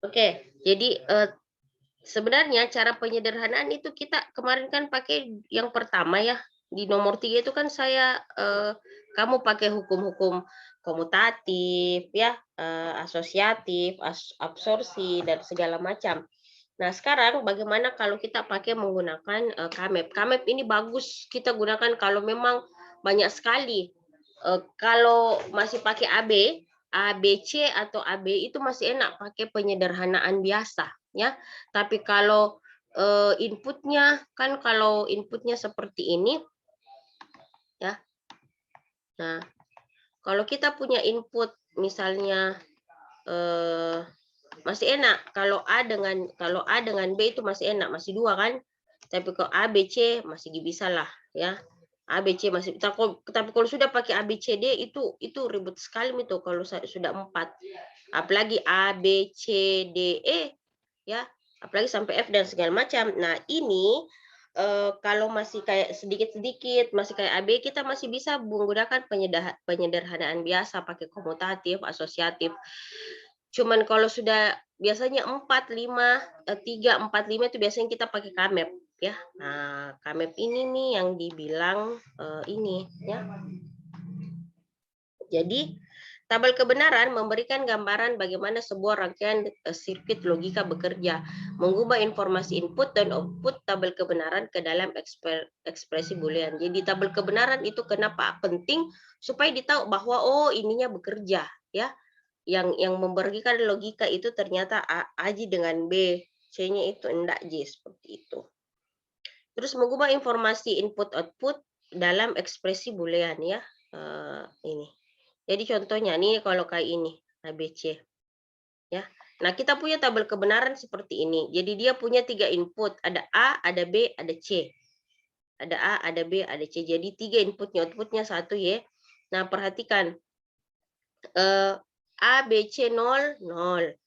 Oke, jadi sebenarnya cara penyederhanaan itu kita kemarin kan pakai yang pertama ya, di nomor 3 itu kan saya, kamu pakai hukum-hukum komutatif ya, asosiatif, absorpsi dan segala macam. Nah sekarang bagaimana kalau kita pakai menggunakan, KAMEP. KAMEP ini bagus kita gunakan kalau memang banyak sekali, kalau masih pakai AB, ABC atau AB itu masih enak pakai penyederhanaan biasa ya. Tapi kalau, inputnya kan kalau inputnya seperti ini ya. Nah, kalau kita punya input misalnya, masih enak kalau A dengan B itu masih enak, masih 2 kan. Tapi kalau A, B, C masih bisalah ya. A, B, C masih tapi kalau sudah pakai A, B, C, D itu ribet sekali itu kalau sudah 4. Apalagi A, B, C, D, E ya, apalagi sampai F dan segala macam. Nah, ini kalau masih kayak sedikit-sedikit, masih kayak AB, kita masih bisa menggunakan penyederhanaan biasa, pakai komutatif, asosiatif. Cuman kalau sudah biasanya 4, 5, 3, 4, 5 itu biasanya kita pakai KAMEP ya. Nah, KAMEP ini nih yang dibilang ini ya. Jadi tabel kebenaran memberikan gambaran bagaimana sebuah rangkaian sirkuit logika bekerja, mengubah informasi input dan output tabel kebenaran ke dalam ekspresi boolean. Jadi tabel kebenaran itu kenapa penting supaya ditahu bahwa oh ininya bekerja ya. Yang memberikan logika itu ternyata A J dengan B, C-nya itu enggak J seperti itu. Terus mengubah informasi input output dalam ekspresi boolean ya. Ini. Jadi contohnya nih kalau kayak ini, ABC ya. Nah, kita punya tabel kebenaran seperti ini. Jadi dia punya 3 input, ada A, ada B, ada C. Ada A, ada B, ada C. Jadi 3 inputnya, outputnya 1 ya. Nah, perhatikan A, B, C 0, 0.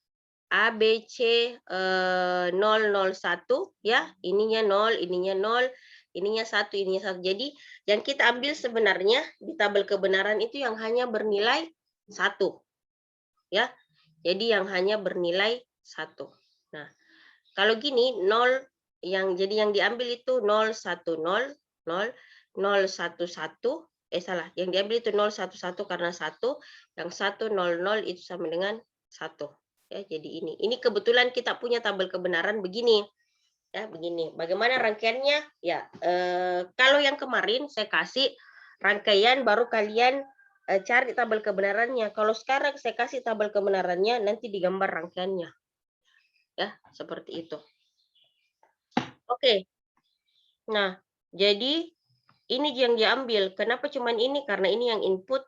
A, B, C 0, 0, 1 ya. Ininya 0, ininya 0, ininya 1, ininya 1. Jadi yang kita ambil sebenarnya di tabel kebenaran itu yang hanya bernilai 1 ya. Jadi yang hanya bernilai 1. Nah, kalau gini 0 yang diambil itu 0, 1, 0, 0, 0, 1, 1, salah, yang diambil itu 0, 1, 1 karena 1, yang 1, 0, 0 itu sama dengan 1. Ya, jadi ini. Ini kebetulan kita punya tabel kebenaran begini. Ya, begini. Bagaimana rangkaiannya? Ya, kalau yang kemarin saya kasih rangkaian baru kalian cari tabel kebenarannya. Kalau sekarang saya kasih tabel kebenarannya nanti digambar rangkaiannya. Ya, seperti itu. Oke. Nah, jadi ini yang diambil. Kenapa cuman ini? Karena ini yang input,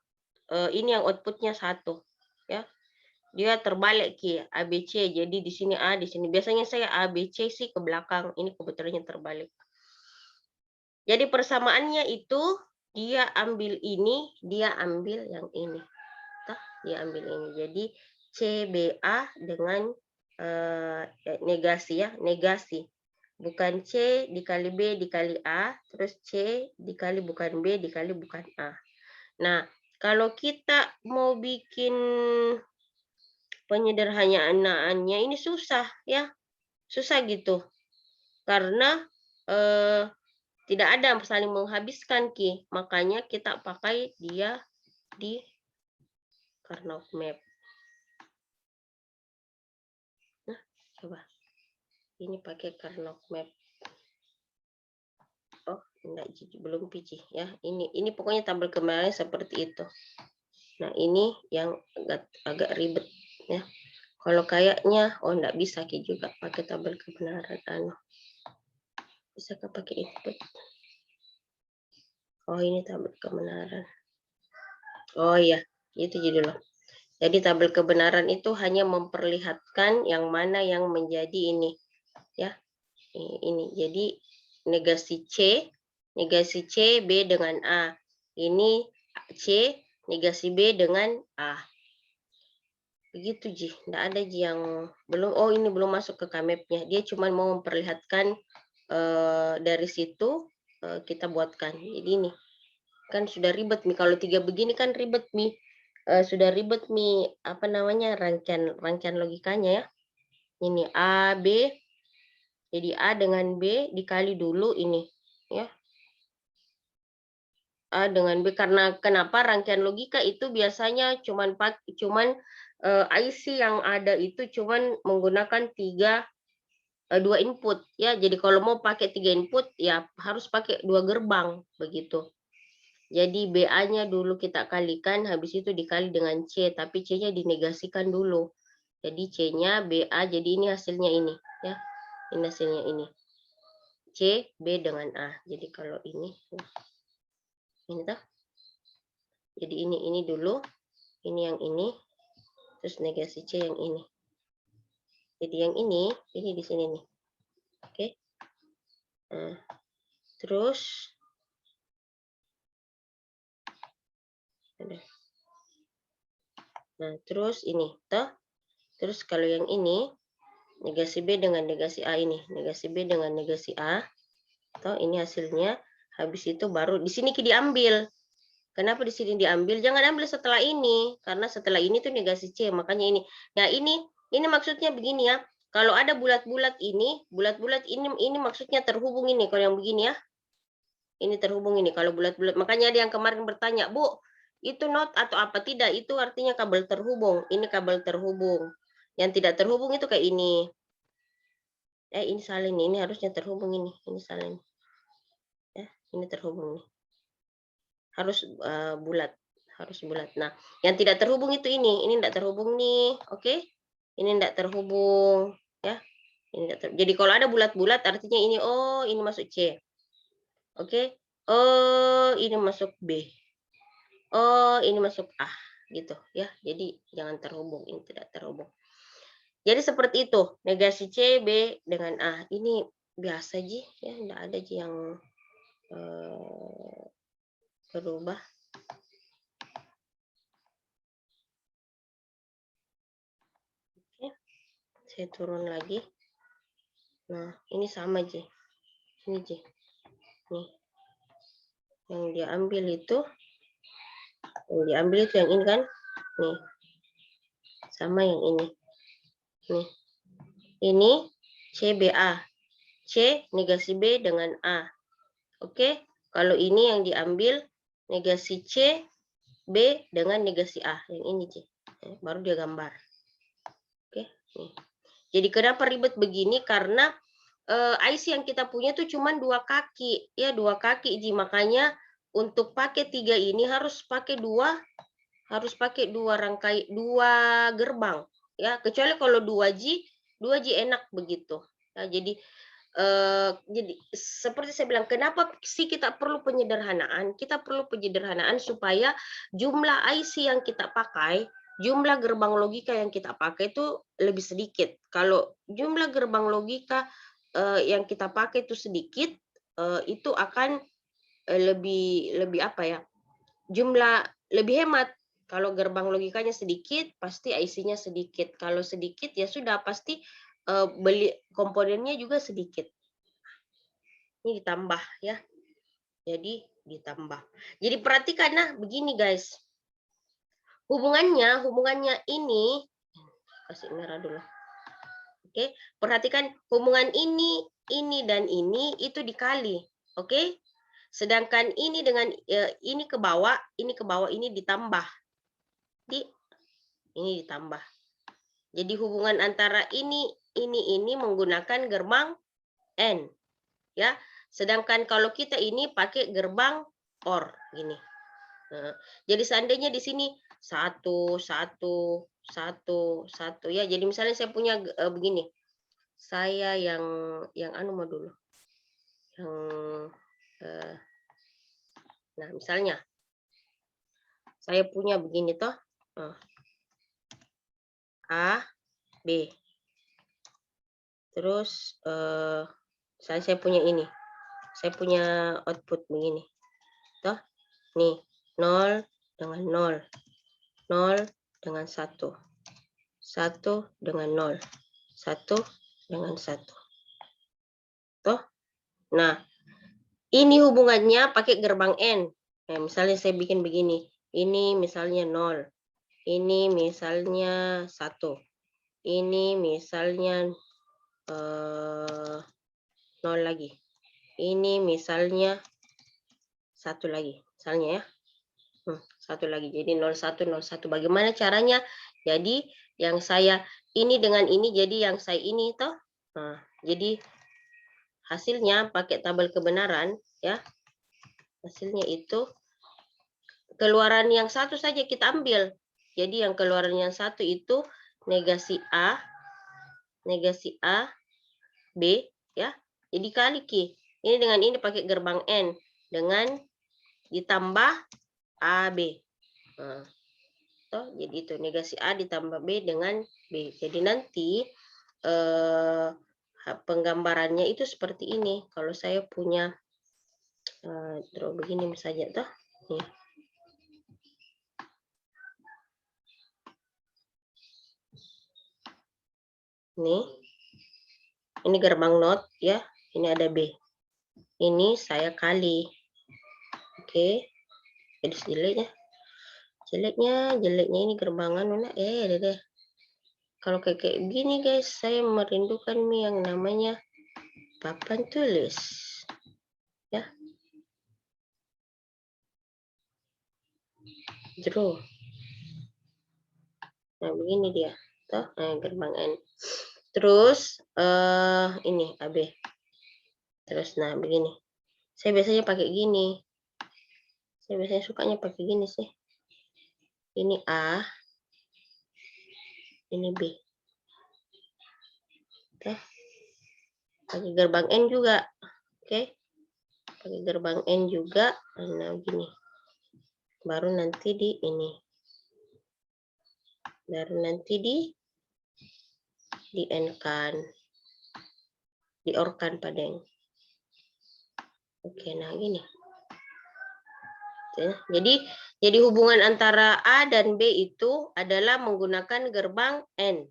ini yang outputnya 1 ya. Dia terbalik Ki, ABC. Jadi di sini A, di sini. Biasanya saya ABC sih ke belakang. Ini kebetulannya terbalik. Jadi persamaannya itu dia ambil ini, dia ambil yang ini. Dia ambil ini. Jadi CBA dengan negasi ya, negasi. Bukan C dikali B dikali A, terus C dikali bukan B dikali bukan A. Nah, kalau kita mau bikin penyederhanaannya ini susah ya. Susah gitu. Karena tidak ada saling menghabiskan Ki. Makanya kita pakai dia di Karnaug Map. Nah, coba. Ini pakai Karnaug Map. Oh, enggak, belum PC ya. Ini pokoknya tabel kebenaran seperti itu. Nah, ini yang agak ribet ya. Kalau kayaknya oh enggak bisa Ki juga pakai tabel kebenaran Bisakah pakai input? Oh, ini tabel kebenaran. Oh iya, itu judulnya. Jadi tabel kebenaran itu hanya memperlihatkan yang mana yang menjadi ini ya. Ini. Jadi negasi C B dengan A. Ini C negasi B dengan A. Begitu Ji. Enggak ada Ji yang belum. Oh, ini belum masuk ke KAMEP-nya. Dia cuma mau memperlihatkan dari situ kita buatkan. Jadi ini kan sudah ribet nih. Kalau 3 begini kan ribet nih. sudah ribet nih, apa namanya, rangkaian logikanya ya. Ini A, B, jadi A dengan B dikali dulu ini, ya. A dengan B, karena kenapa rangkaian logika itu biasanya IC yang ada itu cuman menggunakan 2 input, ya. Jadi kalau mau pakai 3 input, ya harus pakai 2 gerbang, begitu. Jadi BA-nya dulu kita kalikan, habis itu dikali dengan C, tapi C-nya dinegasikan dulu. Jadi C-nya BA, jadi ini hasilnya ini, ya. Ini hasilnya ini. C, B dengan A. Jadi kalau ini toh. Jadi ini dulu, ini yang ini, terus negasi C yang ini. Jadi yang ini di sini nih. Oke. Nah, terus terus ini toh. Terus kalau yang ini negasi B dengan negasi A ini, negasi B dengan negasi A. Toh ini hasilnya. Habis itu baru di sini diambil. Kenapa di sini diambil? Jangan ambil setelah ini, karena setelah ini tuh negasi C, makanya ini. Nah, ini maksudnya begini ya. Kalau ada bulat-bulat ini maksudnya terhubung ini. Kalau yang begini ya, ini terhubung ini. Kalau bulat-bulat, makanya ada yang kemarin bertanya, Bu, itu not atau apa? Tidak, itu artinya kabel terhubung. Ini kabel terhubung. Yang tidak terhubung itu kayak ini. Ini salah nih. Ini harusnya terhubung ini. Ini salah nih. Ya, ini terhubung nih. Harus bulat. Harus bulat. Nah, yang tidak terhubung itu ini. Ini tidak terhubung nih. Oke? Ini tidak terhubung. Ya. Jadi kalau ada bulat-bulat artinya ini, oh ini masuk C. Oke. Oh ini masuk B. Oh ini masuk A. Gitu ya. Jadi jangan terhubung. Ini tidak terhubung. Jadi seperti itu. Negasi C, B dengan A. Ini biasa Ji. Ya, tidak ada Ji yang berubah. Oke. Saya turun lagi. Nah, ini sama Ji. Ini Ji. Nih. Yang diambil itu yang ini kan. Nih. Sama yang ini. Nih. Ini CBA. C negasi B dengan A. Oke. Kalau ini yang diambil negasi C, B dengan negasi A. Yang ini C. Baru dia gambar. Oke. Nih. Jadi kenapa ribet begini? Karena IC yang kita punya tuh cuma 2 kaki. Ya 2 kaki. Ji. Makanya untuk pakai 3 ini harus pakai 2 rangkai 2 gerbang ya, kecuali kalau 2G enak begitu ya. Jadi seperti saya bilang, kenapa sih kita perlu penyederhanaan supaya jumlah IC yang kita pakai, jumlah gerbang logika yang kita pakai itu lebih sedikit. Kalau jumlah gerbang logika yang kita pakai itu sedikit, itu akan lebih apa ya, jumlah lebih hemat. Kalau gerbang logikanya sedikit, pasti IC-nya sedikit. Kalau sedikit, ya sudah pasti beli komponennya juga sedikit. Ini ditambah ya. Jadi ditambah. Jadi perhatikan, nah begini guys. Hubungannya ini, kasih merah dulu. Oke, perhatikan hubungan ini dan ini itu dikali. Oke. Sedangkan ini dengan ini ke bawah, ini ditambah. Ini ditambah. Jadi hubungan antara ini menggunakan gerbang N, ya. Sedangkan kalau kita ini pakai gerbang OR gini. Nah, jadi seandainya di sini 1 1 1 1 ya. Jadi misalnya saya punya begini. Saya yang anu mau dulu. Yang nah, misalnya saya punya begini toh. A, B. Terus saya punya ini. Saya punya output begini. Toh? Nih, 0 dengan 0. 0 dengan 1. 1 dengan 0. 1 dengan 1. Toh? Nah, ini hubungannya pakai gerbang N. Nah, misalnya saya bikin begini. Ini misalnya 0. Ini misalnya 1. Ini misalnya 0 lagi. Ini misalnya 1 lagi. Misalnya ya. 1 lagi. Jadi 01, 01. Bagaimana caranya? Jadi yang saya ini dengan ini jadi yang saya ini toh. Nah, jadi hasilnya pakai tabel kebenaran ya. Hasilnya itu keluaran yang 1 saja kita ambil. Jadi yang keluaran yang 1 itu negasi A, B ya. Jadi kali Ki. Ini dengan ini pakai gerbang N dengan ditambah AB. Nah, toh, jadi itu negasi A ditambah B dengan B. Jadi nanti penggambarannya itu seperti ini. Kalau saya punya draw begini saja toh. Nih. Ini gerbang not ya. Ini ada B. Ini saya kali. Oke. Jadi jeleknya ini gerbangan mana? Deh. Kalau kayak gini guys, saya merindukan yang namanya papan tulis. Ya. Draw. Nah, begini dia. Tuh, gerbang N. Terus ini AB. Terus nah begini. Saya biasanya pakai gini. Saya biasanya sukanya pakai gini sih. Ini A. Ini B. Tuh. Pakai gerbang N juga. Oke. Pakai gerbang N juga. Nah, begini. Baru nanti di ini. Baru nanti di N-kan. Di OR-kan padeng. Oke, nah gini. Jadi hubungan antara A dan B itu adalah menggunakan gerbang N.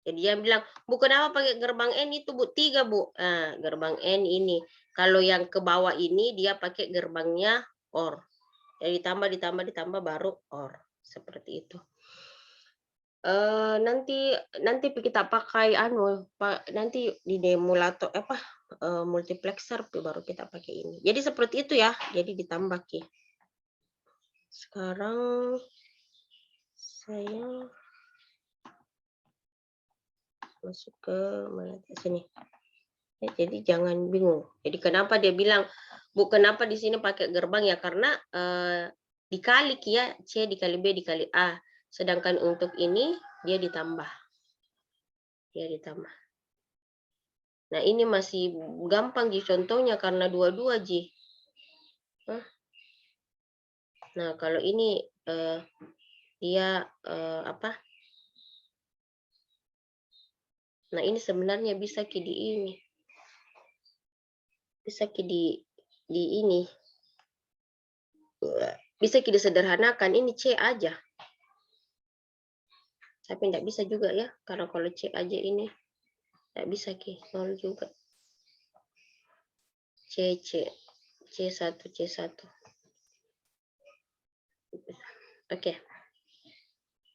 Jadi dia bilang, Bu kenapa pakai gerbang N itu Bu? 3 Bu. Nah, gerbang N ini. Kalau yang ke bawah ini dia pakai gerbangnya OR. Jadi ditambah baru OR. Seperti itu. Nanti kita pakai nanti di demulator multiplexer baru kita pakai ini. Jadi seperti itu ya. Jadi ditambah Ki. Sekarang saya masuk ke mana sini. Ya, jadi jangan bingung. Jadi kenapa dia bilang, Bu kenapa di sini pakai gerbang ya? Karena dikali ya, C dikali B dikali A. Sedangkan untuk ini dia ditambah. Dia ditambah. Nah ini masih gampang Ji contohnya karena dua-dua Ji. Nah kalau ini dia apa? Nah ini sebenarnya bisa Ki di ini. Bisa Ki di ini. Bisa Ki disederhanakan ini C aja. Tapi tidak bisa juga ya. Karena kalau C aja ini tidak bisa Ki. 0 juga. C1. Oke.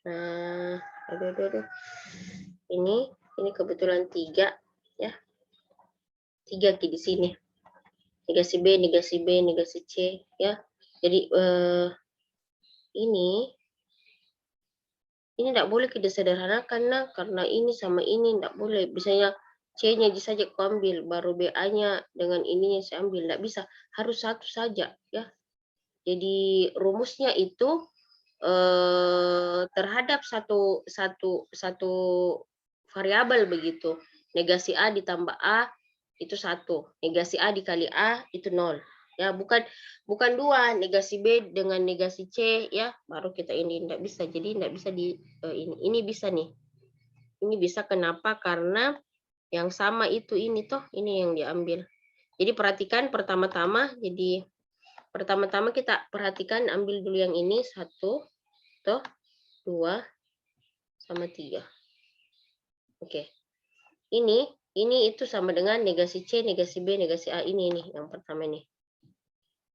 Nah, aduh. Ini kebetulan 3 ya. 3 Ki di sini. Negasi B, negasi B, negasi C ya. Jadi ini tidak boleh kita sederhanakan nah, karena ini sama ini tidak boleh. Misalnya C-nya saja aku ambil, baru BA-nya dengan ininya saya ambil. Tidak bisa, harus satu saja ya. Jadi rumusnya itu terhadap satu variabel begitu. Negasi A ditambah A itu 1. Negasi A dikali A itu 0. Ya, bukan 2 negasi B dengan negasi C ya, baru kita ini tidak bisa. Jadi tidak bisa di ini bisa nih. Ini bisa kenapa? Karena yang sama itu ini toh, ini yang diambil. Jadi perhatikan pertama-tama kita perhatikan ambil dulu yang ini 1 toh 2 sama 3. Oke. Ini itu sama dengan negasi C, negasi B, negasi A ini nih yang pertama nih.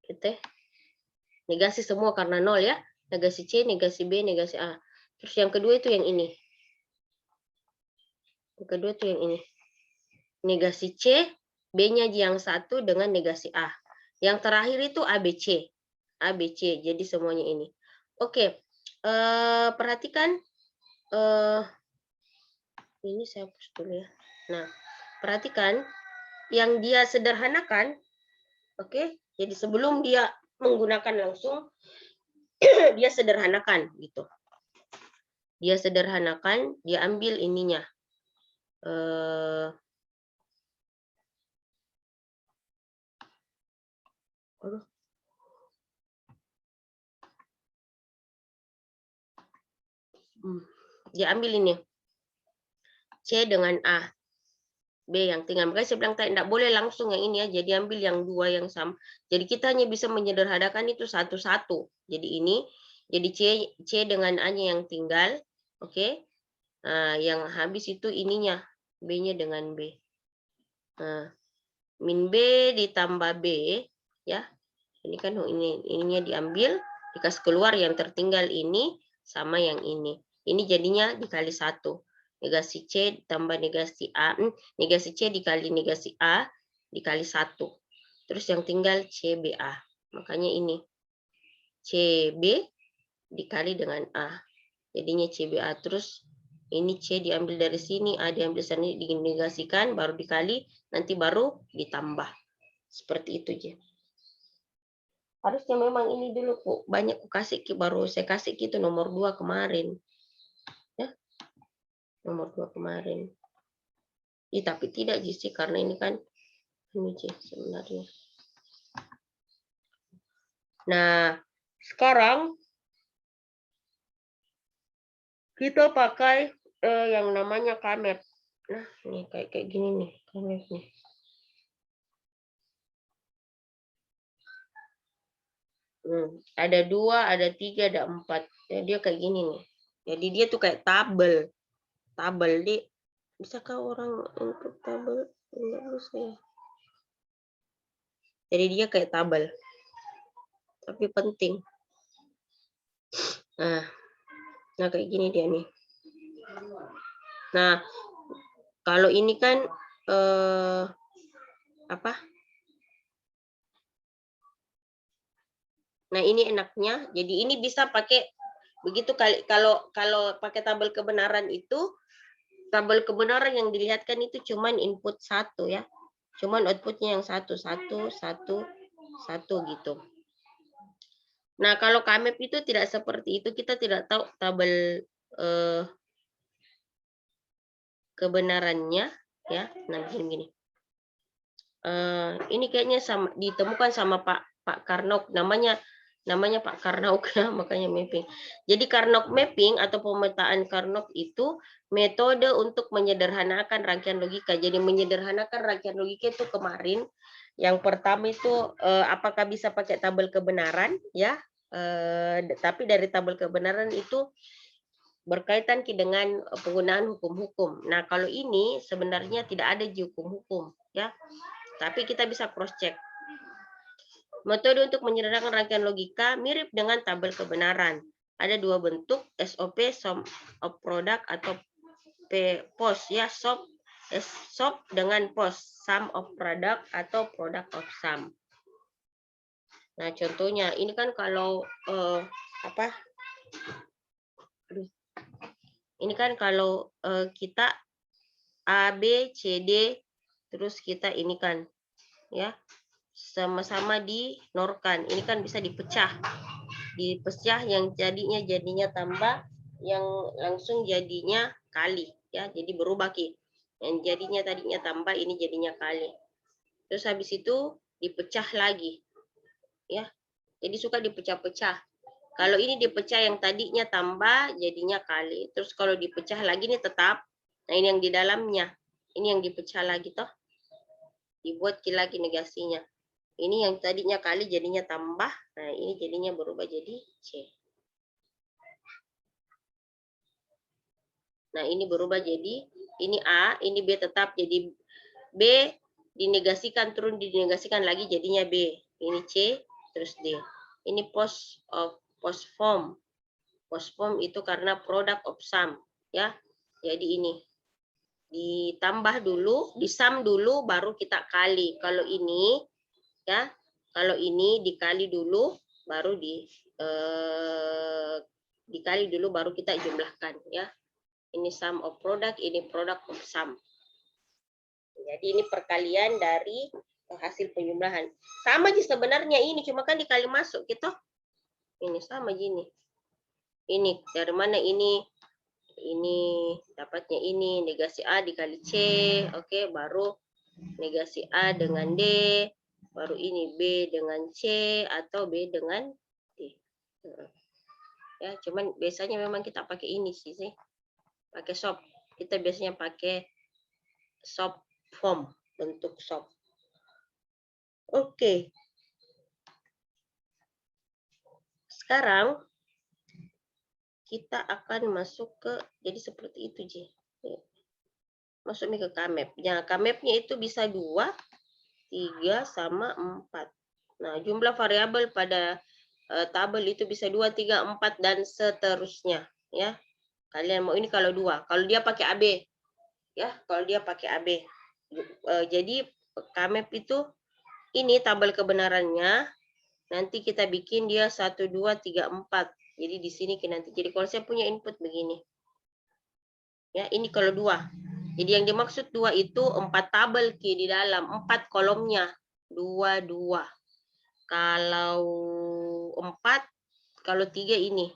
Kita negasi semua karena 0 ya. Negasi C, negasi B, negasi A. Terus yang kedua itu yang ini. Yang kedua itu yang ini. Negasi C, B-nya yang satu dengan negasi A. Yang terakhir itu ABC. ABC, jadi semuanya ini. Oke, perhatikan. Ini saya hapus dulu ya. Nah, perhatikan yang dia sederhanakan. Oke, jadi sebelum dia menggunakan langsung, dia sederhanakan gitu. Dia sederhanakan, dia ambil ininya. Dia ambil ini C dengan A, B yang tinggal. Makanya saya bilang tidak boleh langsung yang ini ya. Jadi ambil yang dua yang sama. Jadi kita hanya bisa menyederhanakan itu satu-satu. Jadi ini, jadi C dengan A-nya yang tinggal, oke. Nah, yang habis itu ininya, B-nya dengan B. Nah, min B ditambah B, ya. Ini kan ininya diambil, dikasih keluar yang tertinggal ini sama yang ini. Ini jadinya dikali 1. Negasi C tambah negasi A, negasi C dikali negasi A dikali 1. Terus yang tinggal CBA. Makanya ini CB dikali dengan A. Jadinya CBA. Terus ini C diambil dari sini, A diambil dari sini, dinegasikan, baru dikali, nanti baru ditambah. Seperti itu aja. Harusnya memang ini dulu Bu, banyak aku kasih baru saya kasih gitu nomor 2 kemarin. Ya. Nomor 2 kemarin. Ya, tapi tidak sih karena ini kan ini sih sebenarnya. Nah, sekarang kita pakai yang namanya KMAP. Nah, ini kayak gini nih, KMAP nih. Ada 2, ada 3, ada 4. Ya, dia kayak gini nih. Jadi dia tuh kayak tabel. Tabel di bisakah orang untuk tabel? Enggak bisa ya. Jadi dia kayak tabel. Tapi penting. Nah, kayak gini dia nih. Nah, kalau ini kan apa? Nah, ini enaknya. Jadi ini bisa pakai begitu kali kalau pakai tabel kebenaran itu, tabel kebenaran yang dilihatkan itu cuman input 1 ya. Cuman outputnya yang 1 gitu. Nah, kalau KMAP itu tidak seperti itu, kita tidak tahu tabel kebenarannya ya. Nah, gini. Ini kayaknya ditemukan sama Pak Karnok, namanya Pak Karnok ya, makanya mapping. Jadi Karnok mapping atau pemetaan Karnok itu metode untuk menyederhanakan rangkaian logika. Jadi menyederhanakan rangkaian logika itu kemarin yang pertama itu apakah bisa pakai tabel kebenaran ya. Tapi dari tabel kebenaran itu berkaitan dengan penggunaan hukum-hukum. Nah, kalau ini sebenarnya tidak ada di hukum-hukum ya. Tapi kita bisa cross check. Metode untuk menyederhanakan rangkaian logika mirip dengan tabel kebenaran. Ada 2 bentuk, SOP sum of product atau POS ya, SOP dengan POS, sum of product atau product of sum. Nah, contohnya ini kan kalau ini kan kalau kita A, B, C, D, terus kita ini kan ya sama-sama dinorkan. Ini kan bisa dipecah. Dipecah yang jadinya tambah, yang langsung jadinya kali ya. Jadi berubah Ki. Yang jadinya tadinya tambah, ini jadinya kali. Terus habis itu dipecah lagi. Ya. Jadi suka dipecah-pecah. Kalau ini dipecah yang tadinya tambah jadinya kali. Terus kalau dipecah lagi ini tetap. Nah, ini yang di dalamnya. Ini yang dipecah lagi toh. Dibuat lagi negasinya. Ini yang tadinya kali jadinya tambah. Nah, ini jadinya berubah jadi C. Nah, ini berubah jadi, ini A, ini B tetap jadi B, dinegasikan, turun dinegasikan lagi jadinya B. Ini C, terus D. Ini post form. Postpone itu karena product of sum, ya. Jadi ini ditambah dulu, disum dulu, baru kita kali. Kalau ini, ya, kalau ini dikali dulu, baru dikali dulu, baru kita jumlahkan, ya. Ini sum of product, ini product of sum. Jadi ini perkalian dari hasil penjumlahan. Sama aja sebenarnya ini, cuma kan dikali masuk gitu. Ini sama gini. Ini dari mana ini? Ini dapatnya ini negasi A dikali C, oke, baru negasi A dengan D, baru ini B dengan C atau B dengan D. Ya, cuman biasanya memang kita pakai ini sih, pakai shop. Kita biasanya pakai shop form, bentuk shop. Oke. Sekarang kita akan masuk ke, jadi seperti itu, J. Masuk nih ke KMap. Nah, KMap-nya itu bisa 2, 3, sama 4. Nah, jumlah variabel pada tabel itu bisa 2, 3, 4, dan seterusnya. Ya, kalian mau ini kalau 2. Kalau dia pakai AB. Ya, kalau dia pakai AB. Jadi, KMap itu, ini tabel kebenarannya. Nanti kita bikin dia 1, 2, 3, 4. Jadi di sini nanti. Jadi kalau saya punya input begini. Ya, ini kalau 2. Jadi yang dimaksud 2 itu 4 tabel di dalam, 4 kolomnya. 2, 2. Kalau 4, kalau 3 ini.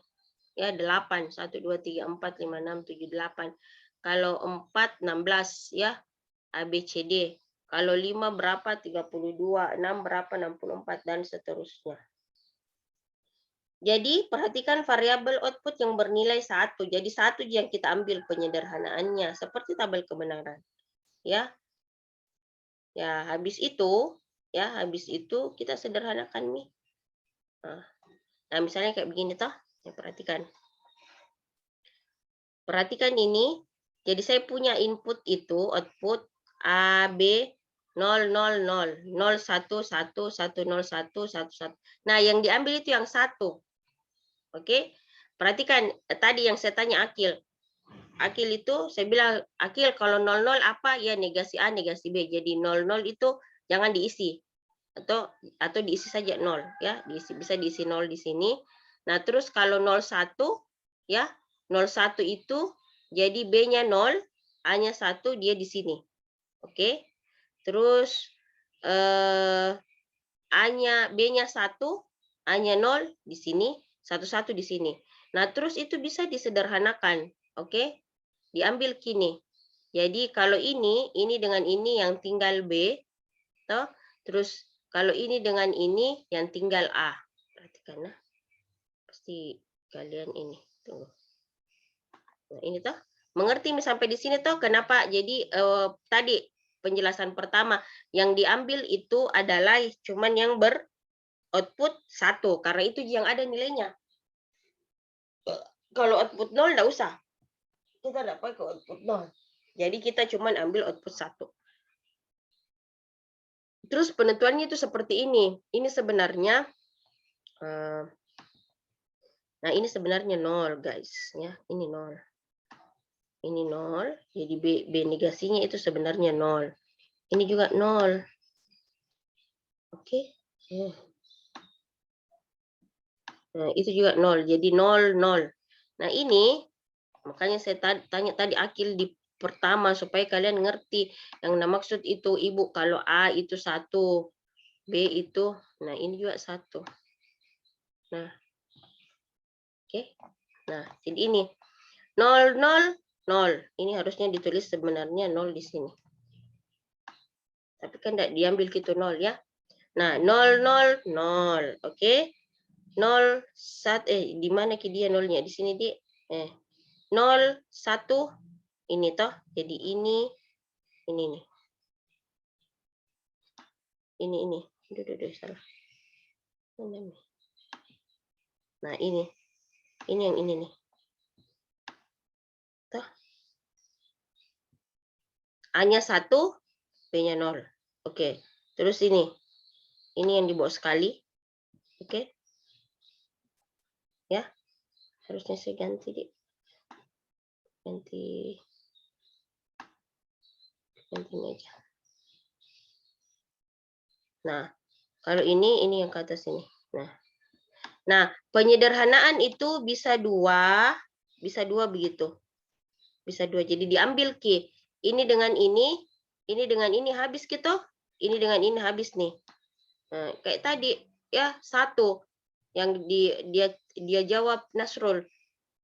Ya, 8. 1, 2, 3, 4, 5, 6, 7, 8. Kalau 4, 16. Ya, A, B, C, D. Kalau 5 berapa? 32. 6 berapa? 64. Dan seterusnya. Jadi perhatikan variabel output yang bernilai 1. Jadi 1 yang kita ambil penyederhanaannya seperti tabel kebenaran. Ya. Ya, habis itu kita sederhanakan nih. Nah, misalnya kayak begini toh. Ya, perhatikan. Perhatikan ini. Jadi saya punya input itu output A, B, 0, 0, 0, 0, 1, 1, 1, 0, 1, 1, 1. Nah, yang diambil itu yang 1. Oke, perhatikan tadi yang saya tanya Akil. Akil itu saya bilang, Akil kalau 00 apa? Ya negasi A, negasi B. Jadi 00 itu jangan diisi. Atau diisi saja 0 ya, bisa diisi 0 di sini. Nah, terus kalau 01 ya, 01 itu jadi B-nya 0, A-nya 1, dia di sini. Oke. Terus A-nya B-nya 1, A-nya 0 di sini, 1 di sini. Nah, terus itu bisa disederhanakan, oke? Diambil kini. Jadi kalau ini dengan ini yang tinggal B, toh. Terus kalau ini dengan ini yang tinggal A. Perhatikan nah. Pasti kalian ini. Tunggu. Nah, ini toh. Mengerti sampai di sini toh kenapa? Jadi tadi penjelasan pertama yang diambil itu adalah cuman yang output 1 karena itu yang ada nilainya. Kalau output 0 enggak usah. Kita enggak pakai output 0. Jadi kita cuma ambil output 1. Terus penentuannya itu seperti ini. Ini sebenarnya nah ini sebenarnya 0 guys ya. Ini 0. Ini 0. Jadi B negasinya itu sebenarnya 0. Ini juga 0. Oke. Nah, itu juga 0. Jadi 0, 0. Nah, ini makanya saya tanya tadi Akil di pertama supaya kalian ngerti yang maksud itu Ibu kalau A itu 1, B itu, nah ini juga 1. Nah. Oke. Nah, jadi ini 0, 0, 0. Ini harusnya ditulis sebenarnya 0 di sini. Tapi kan tidak diambil gitu 0 ya. Nah, 0, 0, 0. Oke. 0, 1, di mana dia nolnya? Di sini di 0, 1, ini toh. Jadi ini nih. Ini. Duh, salah. Nah, ini. Ini yang ini nih. Toh. A-nya 1, B-nya 0. Oke. Terus ini. Ini yang di bawah sekali. Oke. Ya. Harusnya saya ganti di ganti ini aja. Nah, kalau ini yang ke atas ini. Nah, penyederhanaan itu bisa dua begitu. Bisa dua. Jadi diambil Ki. Ini dengan ini habis gitu. Ini dengan ini habis nih. Nah, kayak tadi ya, satu yang dia jawab Nasrul.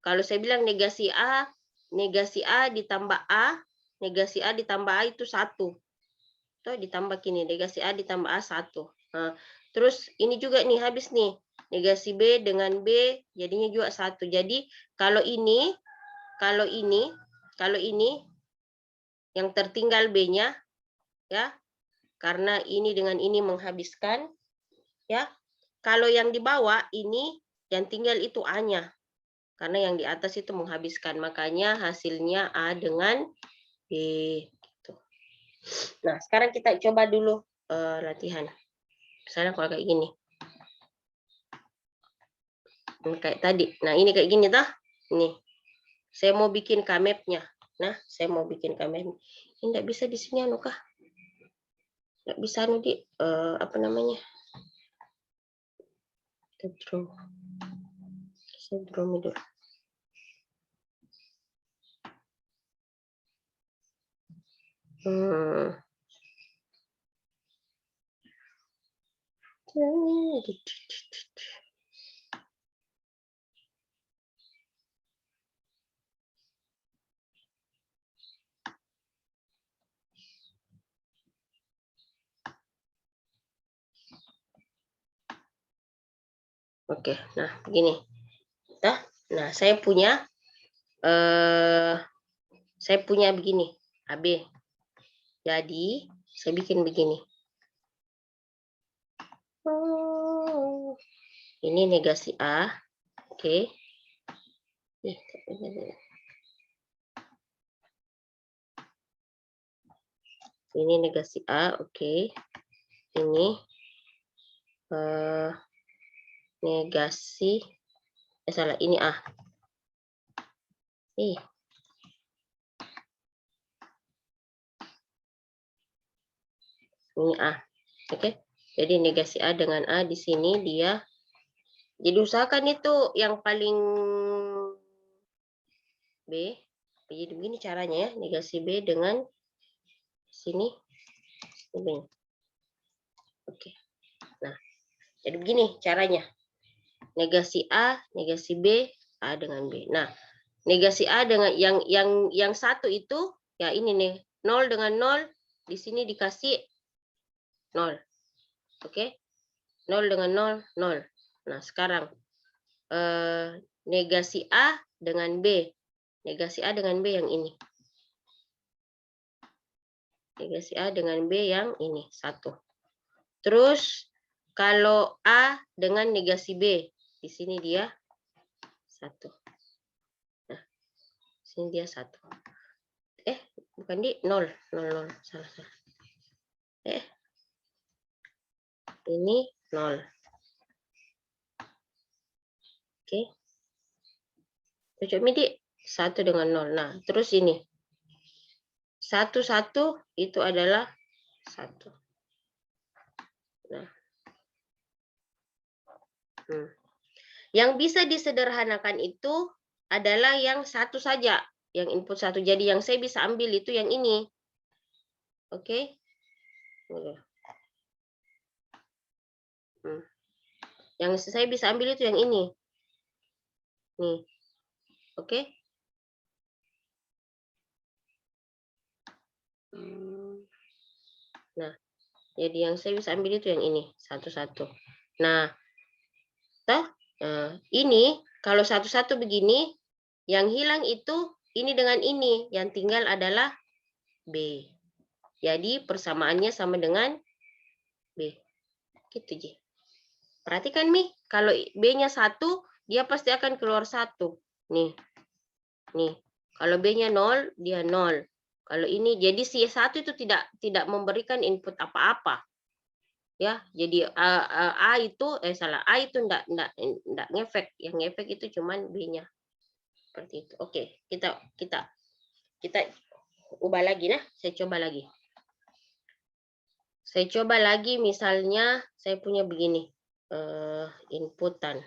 Kalau saya bilang negasi A ditambah A, negasi A ditambah A itu satu. Tuh ditambah gini, negasi A ditambah A satu. Nah, terus ini juga nih habis nih. Negasi B dengan B jadinya juga satu. Jadi kalau ini yang tertinggal B-nya ya, karena ini dengan ini menghabiskan ya. Kalau yang di bawah ini yang tinggal itu A-nya. Karena yang di atas itu menghabiskan. Makanya hasilnya A dengan B. Gitu. Nah, sekarang kita coba dulu latihan. Misalnya kalau kayak gini. Ini kayak tadi. Nah, ini kayak gini tah. Nih. Saya mau bikin K-map-nya. Nah, saya mau bikin K-map. Ini enggak bisa di sini anu kah? Enggak bisa anu di apa namanya? Kita draw. Saya draw dulu. Oke, nah begini. Nah, saya punya begini, AB. Jadi, saya bikin begini. Ini negasi A. Oke. Ini negasi A, oke. Ini negasi salah, ini A. Ini A. Oke. Jadi negasi A dengan A di sini dia. Jadi usahakan itu yang paling B. Jadi begini caranya ya, negasi B dengan sini. Oke. Nah, jadi begini caranya. Negasi A, negasi B, A dengan B. Nah, negasi A dengan yang satu itu ya ini nih, 0 dengan 0 di sini dikasih 0. Oke. 0 dengan 0, 0. Nah, sekarang negasi A dengan B. Negasi A dengan B yang ini. Negasi A dengan B yang ini, 1. Terus kalau A dengan negasi B, di sini dia 1. Nah, sini dia 1. Bukan di 0, 0, 0, salah. Ini 0. Oke. Cocok midi 1 dengan 0. Nah, terus ini. 1, 1 itu adalah 1. Nah. Yang bisa disederhanakan itu adalah yang satu saja, yang input 1. Jadi yang saya bisa ambil itu yang ini. Oke. Yang saya bisa ambil itu yang ini. Nih. Oke. Nah, jadi yang saya bisa ambil itu yang ini, 1-1. Nah, ini kalau 1-1 begini, yang hilang itu ini dengan ini, yang tinggal adalah B. Jadi persamaannya sama dengan B. Gitu, Ji. Perhatikan, Mi. Kalau B-nya 1, dia pasti akan keluar 1. Nih. Nih. Kalau B-nya 0, dia 0. Kalau ini, jadi si 1 itu tidak memberikan input apa-apa. Ya, jadi A itu enggak ngefek. Yang ngefek itu cuman B-nya. Seperti itu. Oke, kita ubah lagi nah. Saya coba lagi. Saya coba lagi misalnya saya punya begini. Inputan.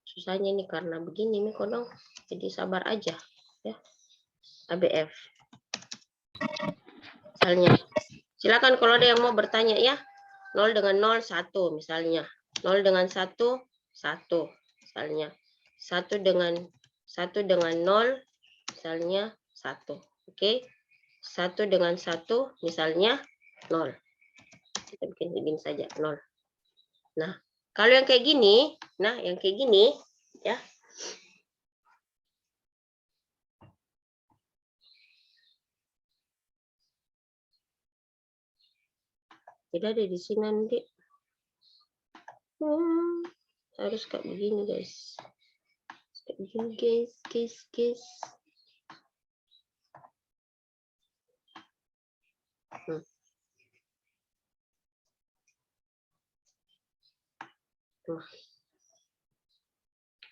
Susahnya ini karena begini nih kodong. Jadi sabar aja ya. ABF. Misalnya. Silakan kalau ada yang mau bertanya ya. 0 dengan 0 1 misalnya. 0 dengan 1 1 misalnya. 1 dengan 0 misalnya 1. Oke. 1 dengan 1 misalnya 0. Kita bikin begini saja 0. Nah, kalau yang kayak gini, ya. Tidak ada di sini nanti. Harus kayak begini, guys. Kayak begini, guys.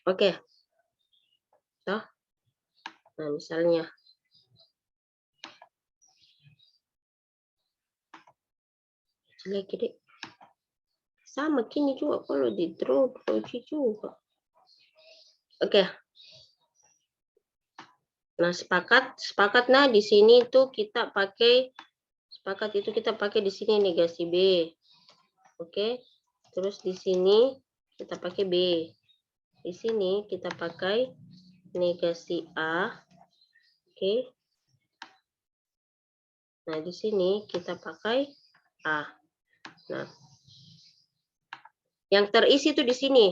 Oke. Toh. Nah, misalnya jelek deh. Sama kini juga kalau di draw juga. Oke. Nah, sepakat nah di sini tuh kita pakai di sini negasi B. Oke. Terus di sini kita pakai B. Di sini kita pakai negasi A. Oke. Nah, di sini kita pakai A. Nah, yang terisi tuh di sini.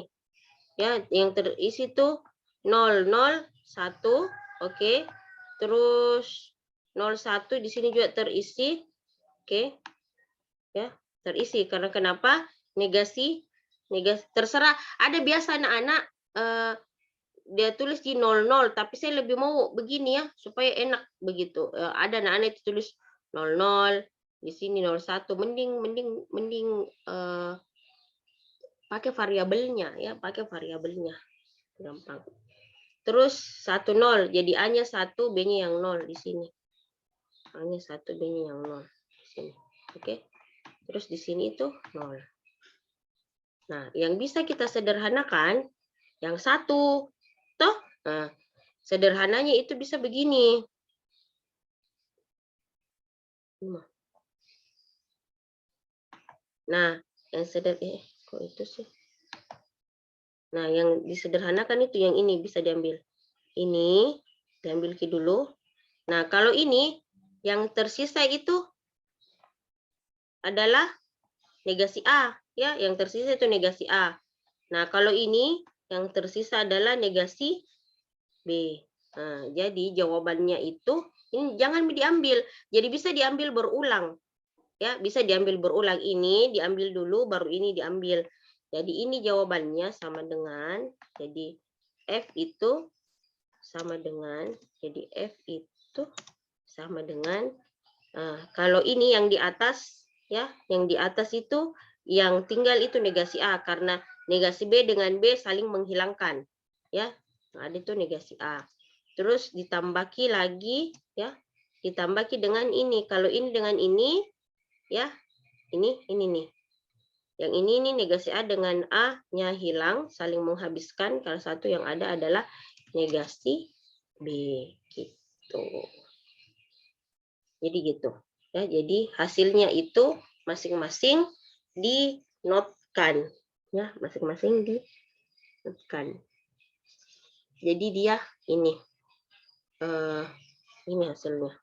Ya, yang terisi tuh 0 0 1, oke. Terus 0 1 di sini juga terisi. Oke. Ya, terisi karena kenapa? Negasi terserah. Ada biasa anak-anak dia tulis di 00 tapi saya lebih mau begini ya supaya enak begitu. Ada anak-anak itu tulis 00 di sini 01 mending pakai variabelnya ya, gampang. Terus 10 jadi A-nya 1, B-nya yang 0 di sini. A-nya 1, B-nya yang 0 di sini. Oke. Terus di sini itu 0. Nah, yang bisa kita sederhanakan yang 1 toh. Nah, sederhananya itu bisa begini. Nah, yang kok itu sih? Nah, yang disederhanakan itu yang ini bisa diambil. Ini diambil dulu. Nah, kalau ini yang tersisa itu adalah negasi A, ya, yang tersisa itu negasi A. Nah, kalau ini yang tersisa adalah negasi B. Nah, jadi jawabannya itu ini jangan diambil. Jadi bisa diambil berulang. Ya, bisa diambil berulang. Ini diambil dulu baru ini diambil. Jadi ini jawabannya sama dengan jadi F itu sama dengan kalau ini yang di atas ya, yang di atas itu yang tinggal itu negasi A karena negasi B dengan B saling menghilangkan ya. Nah, itu negasi A. Terus ditambaki lagi ya, ditambaki dengan ini. Kalau ini dengan ini ya, ini nih. Yang ini negasi A dengan A-nya hilang, saling menghabiskan. Kalau satu yang ada adalah negasi B gitu. Jadi gitu. Ya, jadi hasilnya itu masing-masing dinotkan. Ya, masing-masing dinotkan. Jadi dia ini hasilnya.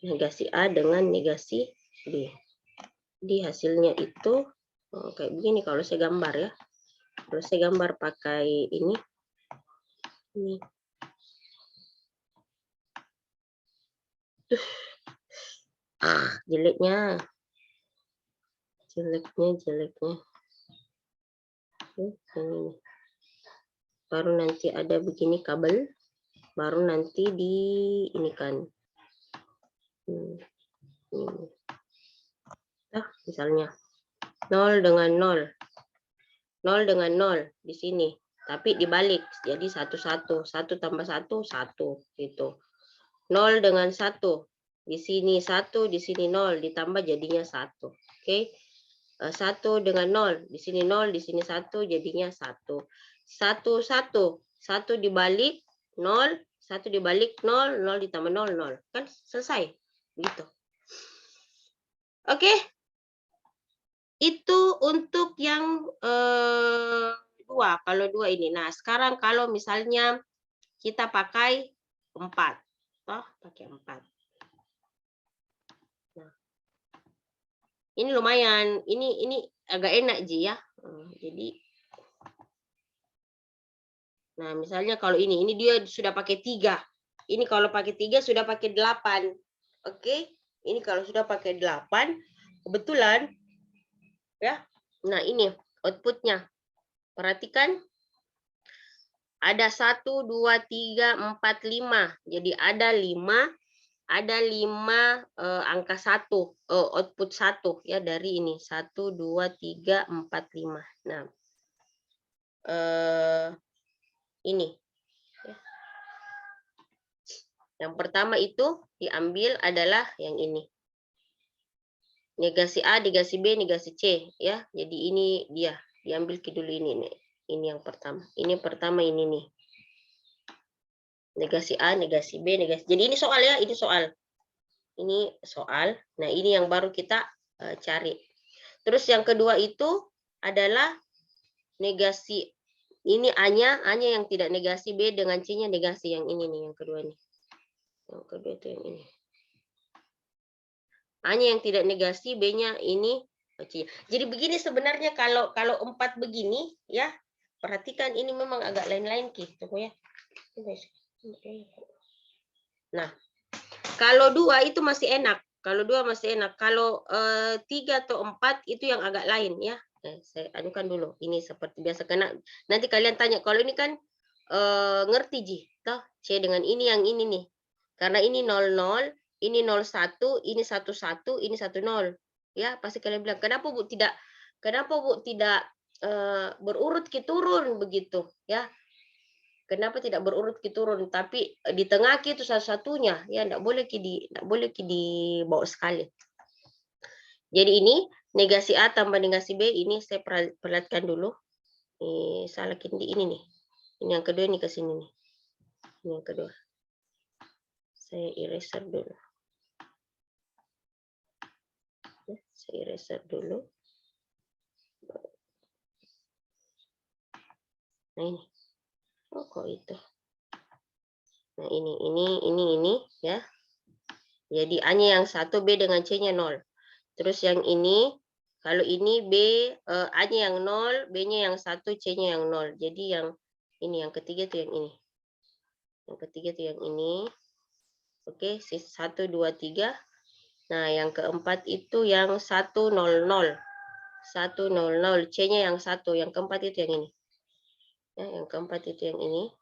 Negasi A dengan negasi B. Jadi hasilnya itu kayak begini kalau saya gambar ya. Kalau saya gambar pakai ini. Jeleknya. Baru nanti ada begini kabel. Baru nanti di ini kan. Misalnya 0 dengan 0. 0 dengan 0 di sini. Tapi dibalik, jadi 1, 1. 1 tambah 1, 1. Gitu. 0 dengan 1. Di sini 1, di sini 0. Ditambah jadinya 1. Oke. 1 dengan 0. Di sini 0, di sini 1, jadinya 1. 1, 1. 1 dibalik 0, 1 dibalik 0, 0 ditambah 0, 0. Kan selesai. Gitu. Oke. Itu untuk yang 2. Kalau 2 ini. Nah, sekarang kalau misalnya kita pakai 4. Toh, pakai 4. Nah, ini lumayan. Ini agak enak, Ji, ya. Jadi, nah, misalnya kalau ini dia sudah pakai 3. Ini kalau pakai 3 sudah pakai 8. Oke. Ini kalau sudah pakai 8, kebetulan, ya. Nah, ini outputnya. Perhatikan. Ada 1, 2, 3, 4, 5. Jadi ada 5 angka 1, output 1 ya dari ini. 1, 2, 3, 4, 5. Nah, ini. Yang pertama itu diambil adalah yang ini. Negasi A, negasi B, negasi C ya. Jadi ini dia. Diambil ke dulu ini nih. Ini yang pertama. Ini pertama ini nih. Negasi A, negasi B, negasi. Jadi ini soal ya, ini soal. Ini soal. Nah, ini yang baru kita cari. Terus yang kedua itu adalah negasi. Ini A-nya yang tidak negasi, B dengan C-nya negasi. Yang ini nih, yang kedua nih. Yang kedua itu yang ini. A-nya yang tidak negasi, B-nya ini C. Jadi begini sebenarnya kalau 4 begini ya. Perhatikan ini memang agak lain-lain Tunggu ya. Nah, kalau 2 itu masih enak. Kalau 2 masih enak. Kalau 3 atau 4 itu yang agak lain ya. Saya anukan dulu. Ini seperti biasa karena nanti kalian tanya kalau ini kan ngerti Ji, toh C dengan ini yang ini nih. Karena ini 00, ini 01, ini 11, ini 10. Ya, pasti kalian bilang, "Kenapa Bu tidak berurut ke turun begitu?" Ya. Kenapa tidak berurut ke turun, tapi di tengah itu satu-satunya, ya enggak boleh dibawa sekali. Jadi ini negasi A tambah negasi B ini saya perlihatkan dulu. Salah di ini nih. Ini yang kedua ini ke sini nih. Ini yang kedua. Saya eraser dulu. Saya eraser dulu. Nah ini. Oh kok itu. Nah ini ya. Jadi A-nya yang 1, B dengan C-nya 0. Terus yang ini, kalau ini B, A-nya yang 0, B-nya yang 1, C-nya yang 0. Jadi yang ini, yang ketiga itu yang ini. Yang ketiga itu yang ini. Oke, 1, 2, 3. Nah, yang keempat itu yang 100. 100, C-nya yang 1. Yang keempat itu yang ini. Ya, yang keempat itu yang ini.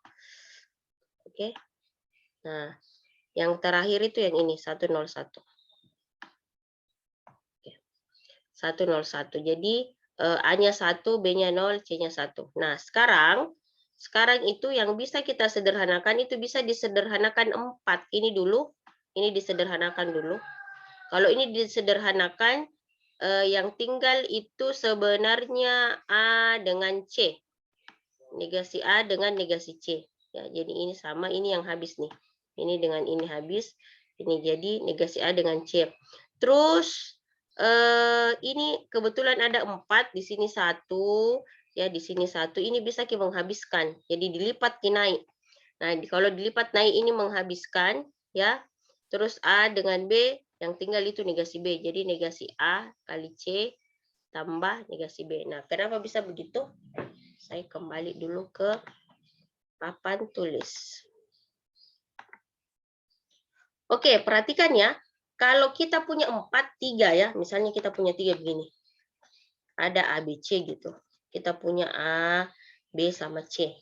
Oke. Nah, yang terakhir itu yang ini, 101. 101. Jadi A-nya 1, B-nya 0, C-nya 1. Nah, sekarang itu yang bisa kita sederhanakan itu bisa disederhanakan 4. Ini dulu, ini disederhanakan dulu. Kalau ini disederhanakan, yang tinggal itu sebenarnya A dengan C. Negasi A dengan negasi C. Ya, jadi ini sama, ini yang habis nih. Ini dengan ini habis. Ini jadi negasi A dengan C. Terus ini kebetulan ada 4, di sini 1, ya di sini 1. Ini bisa kita menghabiskan. Jadi dilipat ke naik. Nah, kalau dilipat naik ini menghabiskan, ya. Terus A dengan B, yang tinggal itu negasi B. Jadi negasi A kali C tambah negasi B. Nah, kenapa bisa begitu? Saya kembali dulu ke papan tulis. Oke, perhatikan ya. Kalau kita punya 4, 3 ya. Misalnya kita punya 3 begini. Ada A, B, C gitu. Kita punya A, B, sama C.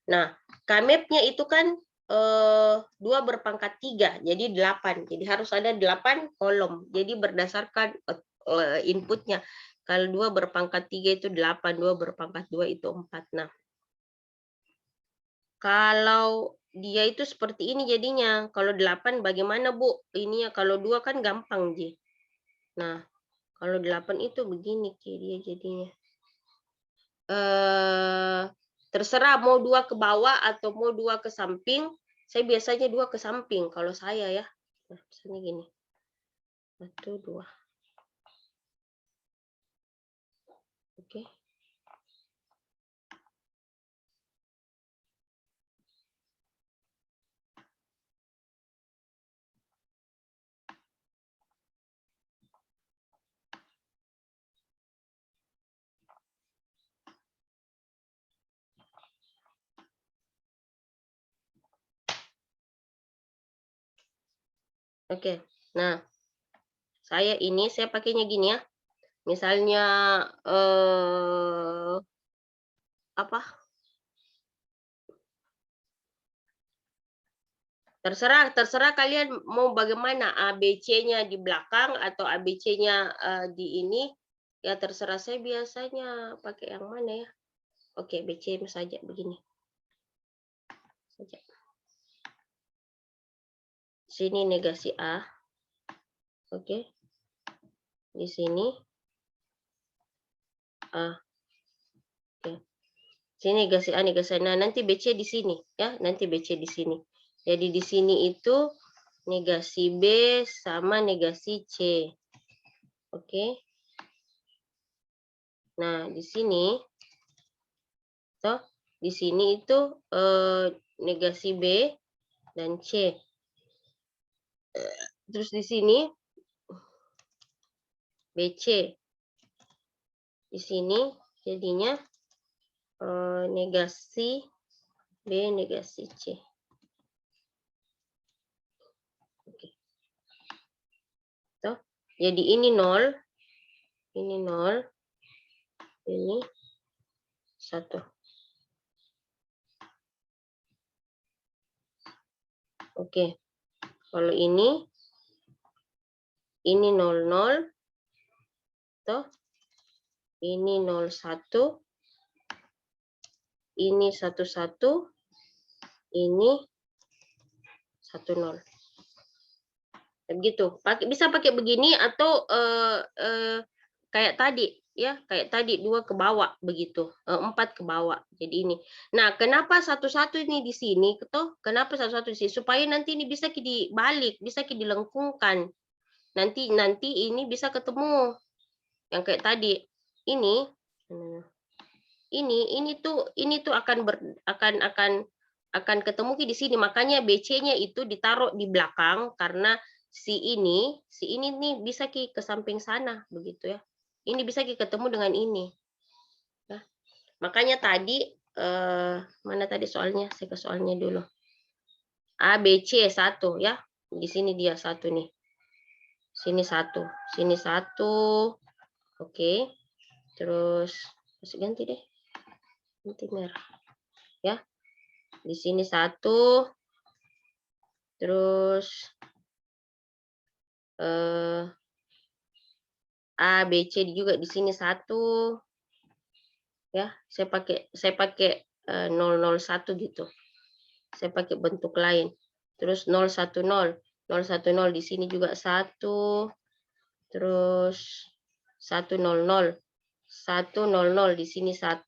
Nah, K-map-nya itu kan 2 berpangkat 3, jadi 8. Jadi harus ada 8 kolom. Jadi berdasarkan inputnya. Kalau 2 berpangkat 3 itu 8, 2 berpangkat 2 itu 4. Nah, Kalau dia itu seperti ini jadinya. Kalau 8 bagaimana, Bu? Ini ya kalau 2 kan gampang, Ji. Nah, kalau 8 itu begini dia jadinya. Terserah mau 2 ke bawah atau mau 2 ke samping. Saya biasanya 2 ke samping kalau saya ya. Nah, misalnya gini. 1, 2. Oke. Oke. Nah, saya pakainya gini ya. Misalnya apa? Terserah kalian mau bagaimana, ABC-nya di belakang atau ABC-nya di ini, ya terserah saya biasanya pakai yang mana ya. Oke, BC saja begini. Saja. Sini negasi A. Oke. Di sini A. Oke. Sini negasi A, negasi A. Nah, nanti BC di sini ya, nanti BC di sini. Jadi di sini itu negasi B sama negasi C. Oke. Nah, di sini toh di sini itu negasi B dan C. Terus di sini BC. Di sini jadinya negasi B, negasi C. Oke. Toh, jadi ini 0, ini 0, ini 1. Oke. Kalau ini 0, 0. Toh, ini 0, 1. Ini 1, 1. Ini 1, 0. Begitu. Bisa pakai begini atau kayak tadi ya, kayak tadi 2 ke bawah begitu, 4 ke bawah. Jadi ini. Nah, kenapa 1-1 ini di sini toh? Kenapa 1-1 di sini? Supaya nanti ini bisa dibalik, bisa dilengkungkan. Nanti ini bisa ketemu. Yang kayak tadi. Ini tuh akan ketemu di sini. Makanya BC-nya itu ditaruh di belakang karena si ini nih bisa ke samping sana begitu ya. Ini bisa ketemu dengan ini. Nah, makanya tadi mana tadi soalnya? Saya ke soalnya dulu. A, B, C 1 ya. Di sini dia 1 nih. Sini 1, sini 1. Oke. Terus ganti deh. Ganti merah. Ya. Di sini 1. Terus A, B, C juga di sini 1. Ya, saya pakai 001 gitu. Saya pakai bentuk lain. Terus 010. 010 di sini juga 1. Terus 100. 100 di sini 1.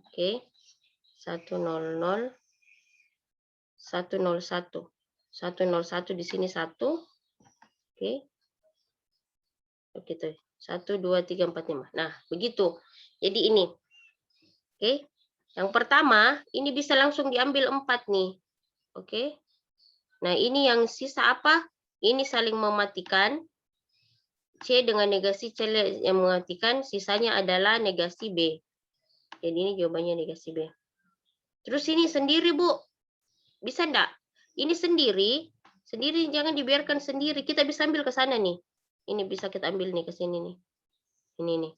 Oke. 100. 101. 101 di sini 1. Oke. Begitu. 1, 2, 3, 4, 5. Nah, begitu. Jadi ini. Oke. Yang pertama, ini bisa langsung diambil 4 nih. Oke. Nah, ini yang sisa apa? Ini saling mematikan. C dengan negasi C yang mematikan, sisanya adalah negasi B. Jadi ini jawabannya negasi B. Terus ini sendiri, Bu. Bisa enggak? Ini sendiri jangan dibiarkan sendiri. Kita bisa ambil ke sana nih. Ini bisa kita ambil nih ke sini nih. Ini nih.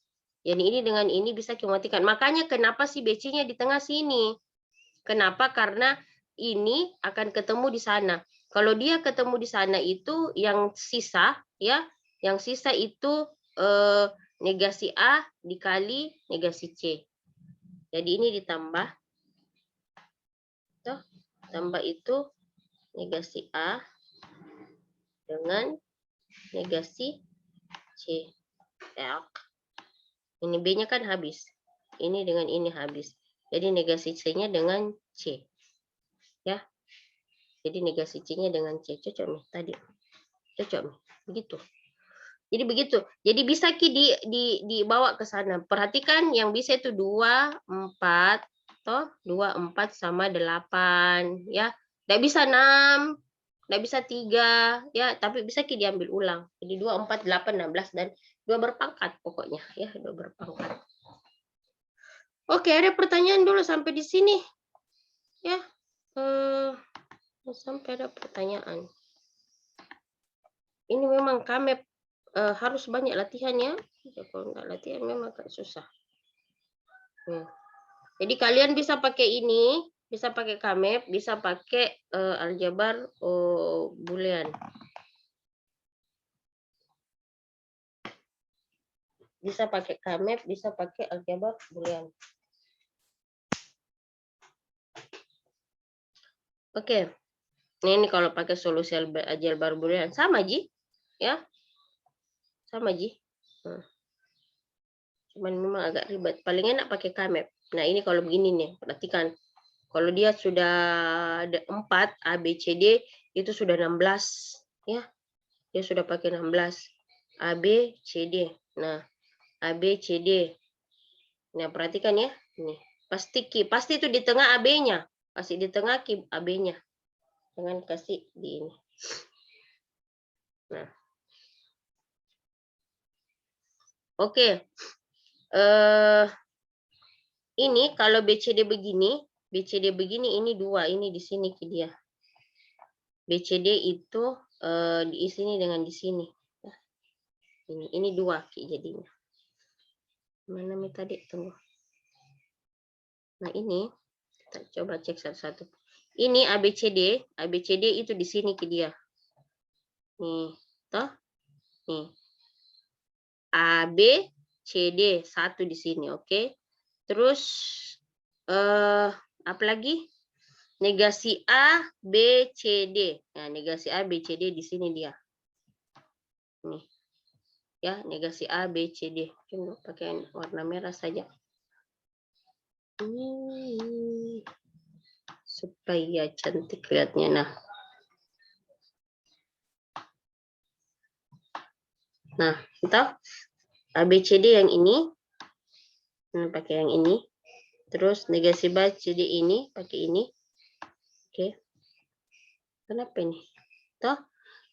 Jadi ini dengan ini bisa dimatikan. Makanya kenapa si BC-nya di tengah sini? Kenapa? Karena ini akan ketemu di sana. Kalau dia ketemu di sana itu yang sisa ya, yang sisa itu negasi A dikali negasi C. Jadi ini ditambah tambah itu negasi A dengan negasi C. Ini B-nya kan habis. Ini dengan ini habis. Jadi negasi C-nya dengan C. Ya. Jadi negasi C-nya dengan C. Cocok nih tadi. Cocok nih. Begitu. Jadi begitu. Jadi bisa dibawa ke sana. Perhatikan yang bisa itu 2, 4. Toh 2, 4 sama 8. Ya. Tidak bisa 6. Tidak bisa 3. Ya. Tapi bisa diambil ulang. Jadi 2, 4, 8, 16. Dan 2 berpangkat pokoknya. Ya. 2 berpangkat. Oke, ada pertanyaan dulu sampai di sini. Ya. Sampai ada pertanyaan. Ini memang kami harus banyak latihan ya. Kalau nggak latihan memang agak susah. Jadi kalian bisa pakai ini, bisa pakai KAMEP, bisa pakai aljabar boolean. Bisa pakai KAMEP, bisa pakai aljabar boolean. Oke. Ini kalau pakai solusi aljabar boolean sama Ji, ya. Sama Ji. Cuman memang agak ribet. Paling enak pakai KAMEP. Nah, ini kalau begini nih, perhatikan. Kalau dia sudah ada 4 A B C D itu sudah 16, ya. Dia sudah pakai 16. A B C D. Nah, A B C D. Nah, perhatikan ya. Ini. Pasti itu di tengah AB-nya. Pasti di tengah AB-nya. Jangan kasih di ini. Nah. Oke. Ini kalau BCD begini, ini 2, ini di sini ke dia. BCD itu di sini dengan di sini. Ini 2 jadinya. Mana nih tadi? Tunggu. Nah, ini kita coba cek satu-satu. Ini ABCD itu di sini ke dia. Nih, toh? Nih. ABCD 1 di sini, oke. Terus apa lagi? Negasi A, B, C, D. Nah, negasi A, B, C, D di sini dia. Nih. Ya, negasi A, B, C, D. Coba pakai warna merah saja. Supaya cantik lihatnya. Nah, itu A, B, C, D yang ini. Nah, pakai yang ini. Terus negasi B, C, D ini pakai ini. Oke. Kenapa ini? Toh.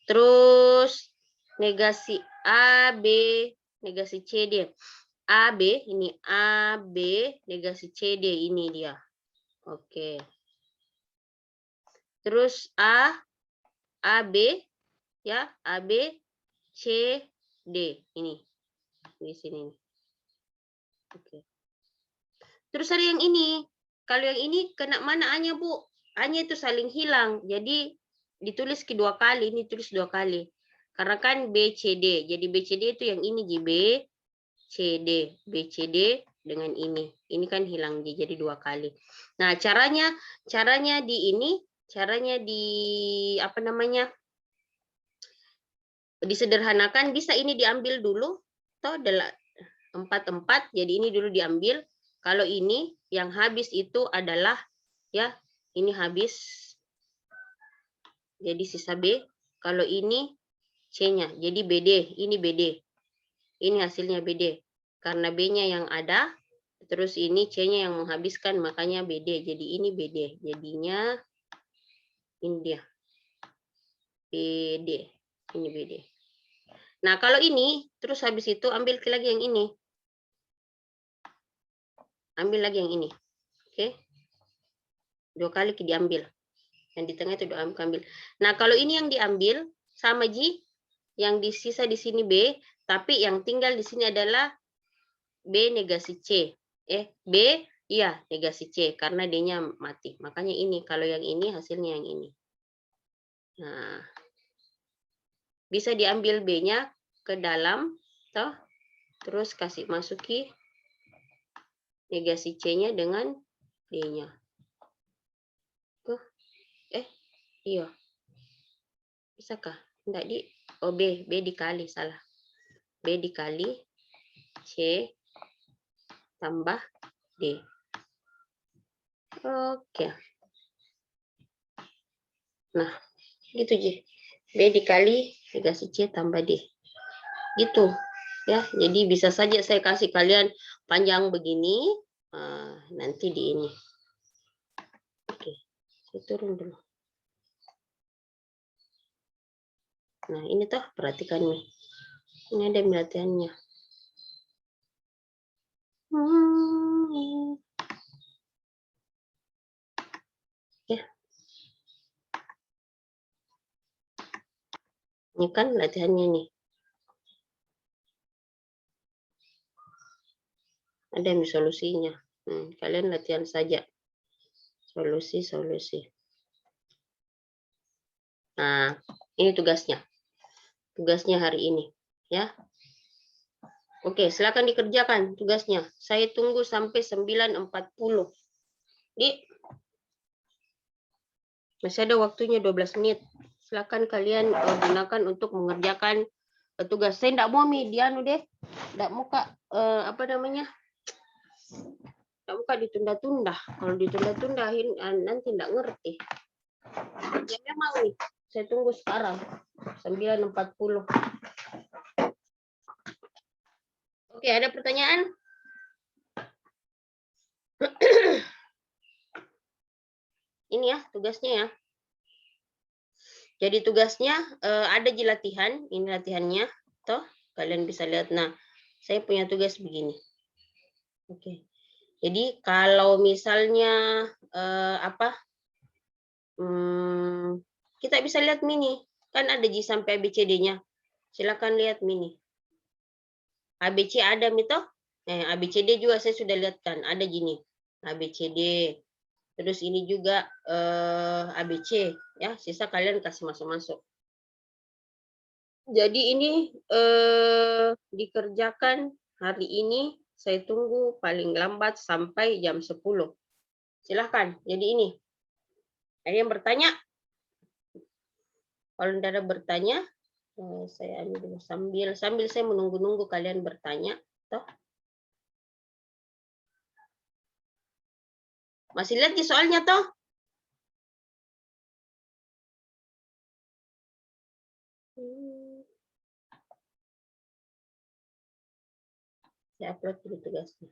Terus negasi A, B, negasi C, D. A, B, ini A, B, negasi C, D, ini dia. Oke. Terus A, B, ya, A, B, C, D, ini. Di sini. Oke. Terus ada yang ini. Kalau yang ini kena mana A-nya, Bu? A-nya itu saling hilang. Jadi ditulis kedua kali, ini tulis 2 kali. Karena kan B, C, D. Jadi B, C, D itu yang ini, B, C, D. B, C, D dengan ini. Ini kan hilang, jadi 2 kali. Nah, caranya di ini, apa namanya? Disederhanakan, bisa ini diambil dulu. Toh 4, jadi ini dulu diambil. Kalau ini yang habis itu adalah, ya, ini habis. Jadi sisa B. Kalau ini C-nya. Jadi BD. Ini BD. Ini hasilnya BD. Karena B-nya yang ada. Terus ini C-nya yang menghabiskan. Makanya BD. Jadi ini BD. Jadinya ini dia. BD. Ini BD. Nah, kalau ini. Terus habis itu ambil lagi yang ini. Ambil lagi yang ini. Oke. 2 kali diambil. Yang di tengah itu diambil. Nah, kalau ini yang diambil sama Ji, yang disisa di sini B, tapi yang tinggal di sini adalah B negasi C. B, iya, negasi C karena D-nya mati. Makanya ini, kalau yang ini hasilnya yang ini. Nah, bisa diambil B-nya ke dalam, toh, terus kasih masuki negasi C-nya dengan D-nya. Tuh. Iya. Bisakah? Enggak di. Oh, B dikali, salah. B dikali C tambah D. Oke. Nah, gitu J. B dikali dikasih C tambah D. Gitu. Ya, jadi bisa saja saya kasih kalian panjang begini. Nanti di ini. Oke, saya turun dulu. Nah, ini toh, perhatikan nih. Ini ada latihannya. Ya. Ini kan latihannya nih. Ada solusinya. Kalian latihan saja. Solusi. Nah, ini tugasnya. Tugasnya hari ini. Ya. Oke, silakan dikerjakan tugasnya. Saya tunggu sampai 9.40. Masih ada waktunya 12 menit. Silakan kalian gunakan untuk mengerjakan tugas. Saya tidak mau dianu deh. Tidak mau Kak, apa namanya? Tidak mau Kak ditunda-tunda. Kalau ditunda-tunda nanti tidak ngerti. Ya memang nih, saya tunggu sekarang 9.40. Oke, ada pertanyaan? Ini ya tugasnya ya. Jadi tugasnya ada di latihan, ini latihannya, toh kalian bisa lihat. Nah, saya punya tugas begini. Oke. Jadi kalau misalnya kita bisa lihat mini, kan ada J sampai ABCD-nya. Silakan lihat mini. ABC ada mito. ABCD juga saya sudah lihat kan, ada gini. ABCD. Terus ini juga ABC ya, sisa kalian kasih masuk-masuk. Jadi ini dikerjakan hari ini, saya tunggu paling lambat sampai jam 10. Silahkan, jadi ini. Ada yang bertanya? Kalau tidak ada bertanya, saya ambil dulu sambil saya menunggu-nunggu kalian bertanya. Toh. Masih lihat di soalnya toh? Saya upload dulu tugasnya.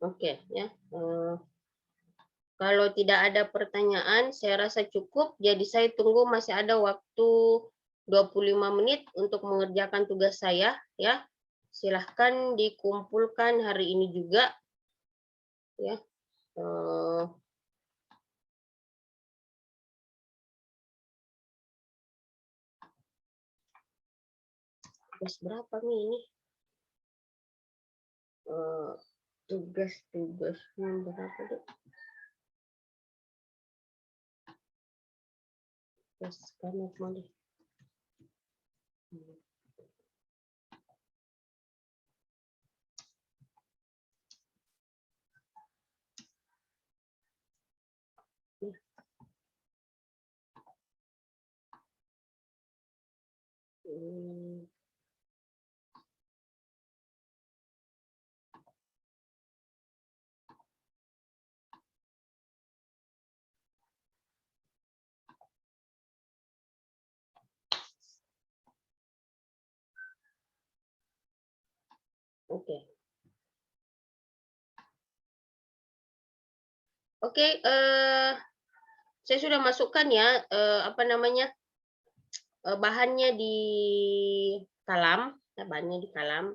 Oke, ya. Kalau tidak ada pertanyaan, saya rasa cukup. Jadi saya tunggu masih ada waktu 25 menit untuk mengerjakan tugas saya, ya. Silahkan dikumpulkan hari ini juga, ya. Tugas berapa nih ini? Tugas-tugasnya berapa deh? Tugas kamu boleh. Oke. Oke, saya sudah masukkan ya, apa namanya, bahannya di Kalam, bahannya di Kalam.